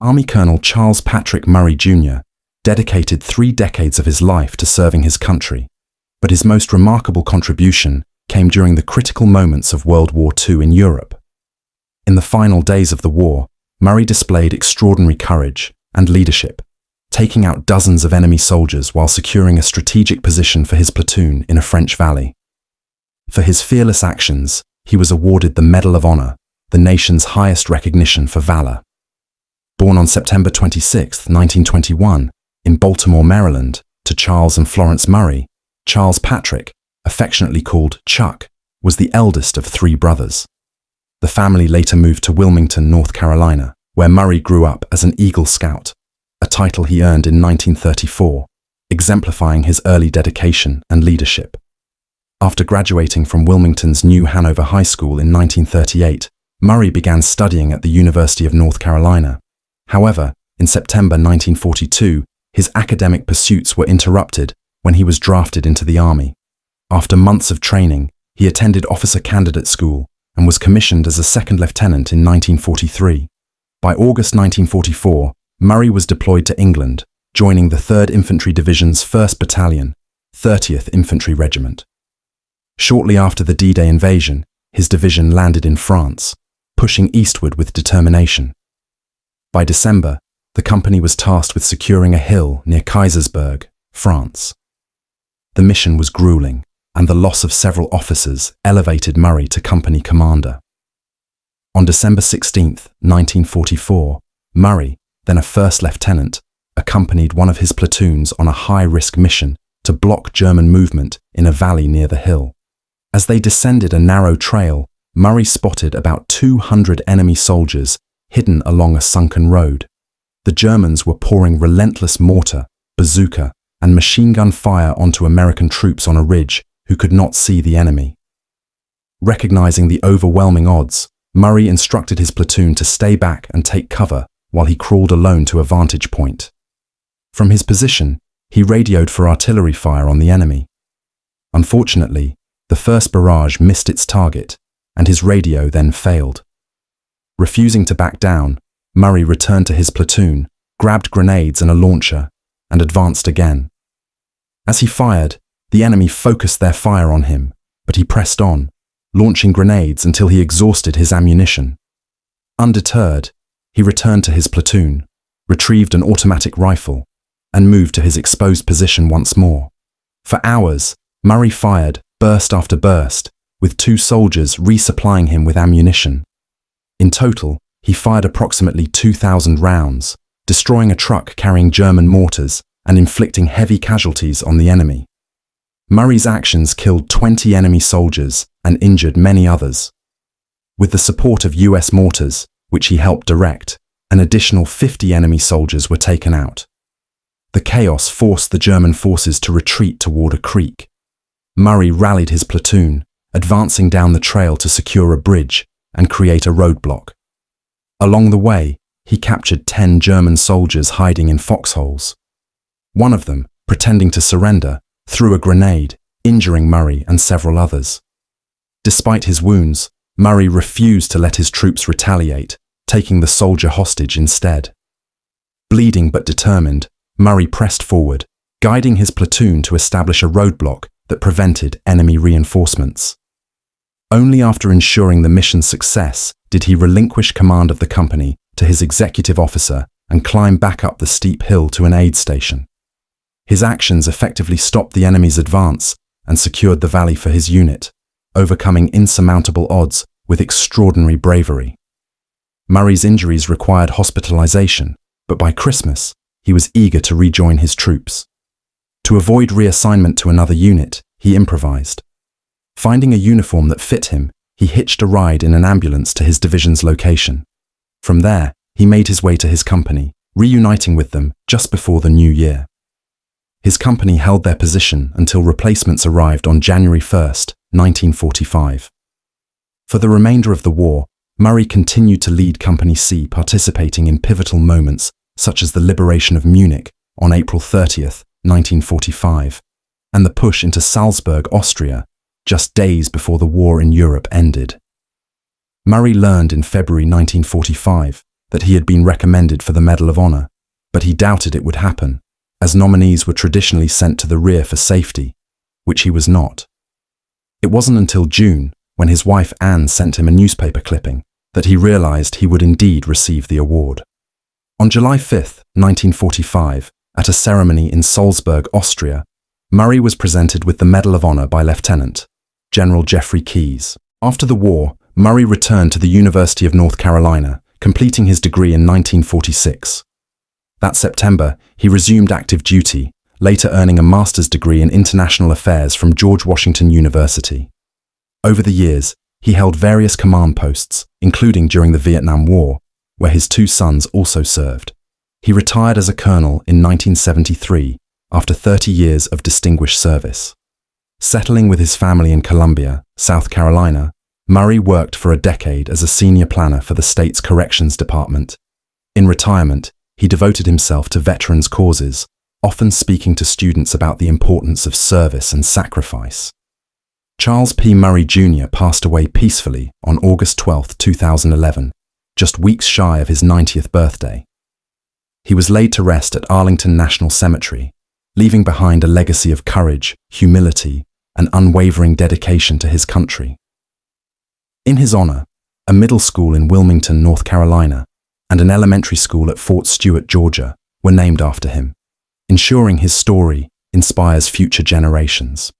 Army Colonel Charles Patrick Murray Jr. dedicated 3 decades of his life to serving his country, but his most remarkable contribution came during the critical moments of World War II in Europe. In the final days of the war, Murray displayed extraordinary courage and leadership, taking out dozens of enemy soldiers while securing a strategic position for his platoon in a French valley. For his fearless actions, he was awarded the Medal of Honor, the nation's highest recognition for valor. Born on September 26, 1921, in Baltimore, Maryland, to Charles and Florence Murray, Charles Patrick, affectionately called Chuck, was the eldest of 3 brothers. The family later moved to Wilmington, North Carolina, where Murray grew up as an Eagle Scout, a title he earned in 1934, exemplifying his early dedication and leadership. After graduating from Wilmington's New Hanover High School in 1938, Murray began studying at the University of North Carolina. However, in September 1942, his academic pursuits were interrupted when he was drafted into the Army. After months of training, he attended officer candidate school and was commissioned as a second lieutenant in 1943. By August 1944, Murray was deployed to England, joining the 3rd Infantry Division's 1st Battalion, 30th Infantry Regiment. Shortly after the D-Day invasion, his division landed in France, pushing eastward with determination. By December, the company was tasked with securing a hill near Kaisersberg, France. The mission was grueling, and the loss of several officers elevated Murray to company commander. On December 16, 1944, Murray, then a first lieutenant, accompanied one of his platoons on a high-risk mission to block German movement in a valley near the hill. As they descended a narrow trail, Murray spotted about 200 enemy soldiers hidden along a sunken road. The Germans were pouring relentless mortar, bazooka, and machine gun fire onto American troops on a ridge who could not see the enemy. Recognizing the overwhelming odds, Murray instructed his platoon to stay back and take cover while he crawled alone to a vantage point. From his position, he radioed for artillery fire on the enemy. Unfortunately, the first barrage missed its target, and his radio then failed. Refusing to back down, Murray returned to his platoon, grabbed grenades and a launcher, and advanced again. As he fired, the enemy focused their fire on him, but he pressed on, launching grenades until he exhausted his ammunition. Undeterred, he returned to his platoon, retrieved an automatic rifle, and moved to his exposed position once more. For hours, Murray fired burst after burst, with 2 soldiers resupplying him with ammunition. In total, he fired approximately 2,000 rounds, destroying a truck carrying German mortars and inflicting heavy casualties on the enemy. Murray's actions killed 20 enemy soldiers and injured many others. With the support of US mortars, which he helped direct, an additional 50 enemy soldiers were taken out. The chaos forced the German forces to retreat toward a creek. Murray rallied his platoon, advancing down the trail to secure a bridge and create a roadblock. Along the way, he captured 10 German soldiers hiding in foxholes. One of them, pretending to surrender, threw a grenade, injuring Murray and several others. Despite his wounds, Murray refused to let his troops retaliate, taking the soldier hostage instead. Bleeding but determined, Murray pressed forward, guiding his platoon to establish a roadblock that prevented enemy reinforcements. Only after ensuring the mission's success did he relinquish command of the company to his executive officer and climb back up the steep hill to an aid station. His actions effectively stopped the enemy's advance and secured the valley for his unit, overcoming insurmountable odds with extraordinary bravery. Murray's injuries required hospitalization, but by Christmas, he was eager to rejoin his troops. To avoid reassignment to another unit, he improvised. Finding a uniform that fit him, he hitched a ride in an ambulance to his division's location. From there, he made his way to his company, reuniting with them just before the new year. His company held their position until replacements arrived on January 1st, 1945. For the remainder of the war, Murray continued to lead Company C, participating in pivotal moments such as the liberation of Munich on April 30th, 1945, and the push into Salzburg, Austria, just days before the war in Europe ended. Murray learned in February 1945 that he had been recommended for the Medal of Honor, but he doubted it would happen, as nominees were traditionally sent to the rear for safety, which he was not. It wasn't until June, when his wife Anne sent him a newspaper clipping, that he realized he would indeed receive the award. On July 5, 1945, at a ceremony in Salzburg, Austria, Murray was presented with the Medal of Honor by Lieutenant General Jeffrey Keyes. After the war, Murray returned to the University of North Carolina, completing his degree in 1946. That September, he resumed active duty, later earning a master's degree in international affairs from George Washington University. Over the years, he held various command posts, including during the Vietnam War, where his two sons also served. He retired as a colonel in 1973 after 30 years of distinguished service. Settling with his family in Columbia, South Carolina, Murray worked for a decade as a senior planner for the state's corrections department. In retirement, he devoted himself to veterans' causes, often speaking to students about the importance of service and sacrifice. Charles P. Murray Jr. passed away peacefully on August 12, 2011, just weeks shy of his 90th birthday. He was laid to rest at Arlington National Cemetery, leaving behind a legacy of courage, humility, and unwavering dedication to his country. In his honor, a middle school in Wilmington, North Carolina, and an elementary school at Fort Stewart, Georgia, were named after him, ensuring his story inspires future generations.